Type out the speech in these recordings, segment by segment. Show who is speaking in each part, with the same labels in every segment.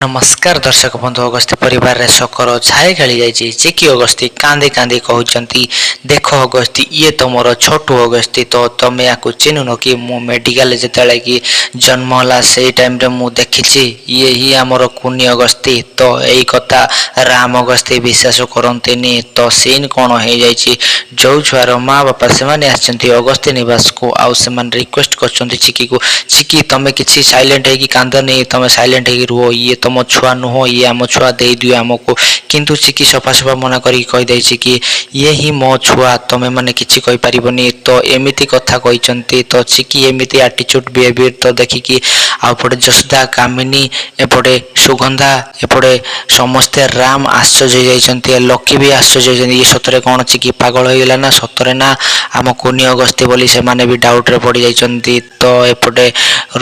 Speaker 1: नमस्कार दर्शक बंधु अगस्ती परिवार रे शकर छाए खेली जाइए चिकी अगस्ती कांदी कांदी कहते देख अगस्ती ये तो मोर छोटू अगस्ती तो तुम्हें या चिन्हन कि मु मेडिकल जिते कि जन्म है से टाइम रे मु देखी ये ही आमर कुनी अगस्ती तो यही कथा राम अगस्ती विश्वास करते तो सीन कौन हो जाइए जो छुआर माँ बापा से अगस्ती निवास को आउ से रिक्वेस्ट कर चिकी को चिकी तुम्हें किसी साइलेंट है कांदनी तुम्हें साइलेंट है रुह ये तुम छुआ नुह ये आम छुआ दे दियो आमको किंतु चिकी सफा सफा मना करी कहीदे कि ये ही मो छुआ तुम्हें मैंने किसी कहीपरनि तो एमती कथा कहते तो चिकी एमती आटीट्यूड बिहेवियर तो देखिकी आपटे जसोदा कामिनी एपटे सुगंधा एपटे समस्ते राम आश्चर्य जाइए लकी भी आश्चर्य ये सतरे कौन चिकी पागल हो गला ना सतरे ना आम कुनी अगस्ती बोली से माने भी डाउट रे पड़ जाइए तो एपटे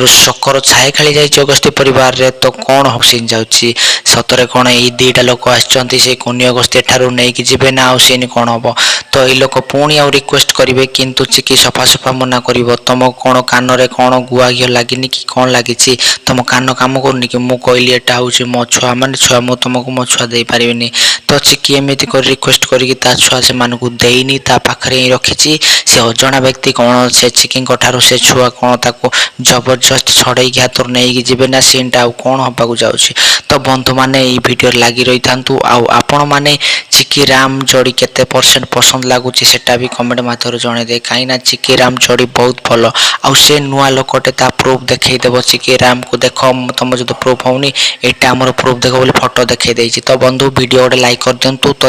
Speaker 1: शकर छाए खेली जाइए अगस्ती परिवार रे तो कौन हसीन जाऊँगी सतरे कौन ये दीटा लोक आसछन्ती से कुनी अगस्ती ठारू नहीं कि जीवे ना सीन कौन हम तो ये लोक पुणी आउ रिक्वेस्ट करेंगे किंतु चिकी सफा सफा मना कर तुम कौन कान रे कौन गुआ घी लगिनी कि कौन लगी तुम कान कम करनी कि मुझे कहली एटा हूँ मो छुआ मान छुआ मुझे तुमको मो छुआ दे पारिनी तो चिकी एमती कर रिक्वेस्ट करी छुआ से मानक देनी पाखे ही रखी से अजणा व्यक्ति कौन से चिकी ठारू से छुआ कौन ताको जबरदस्त छड़े हाथ नहीं जीवे ना सीनटा आउ कौन हवाक जाऊँगी तो बंधु मैंने भिडियो लगी रही था आपण मैंने चिकी राम जोड़ी केते परसेंट पसंद लगुच सेटा भी कमेंट मध्यम जनईदे कहीं चिकी राम जोड़ी बहुत भल आउ से नुआ लोकटे ता प्रूफ देखईदेव चिकी राम को देख तुम जो प्रूफ होनी यहाँ आम प्रूफ देख बोली फटो देखई तो बंधु वीडियो गोटे लाइक कर दिंतु तो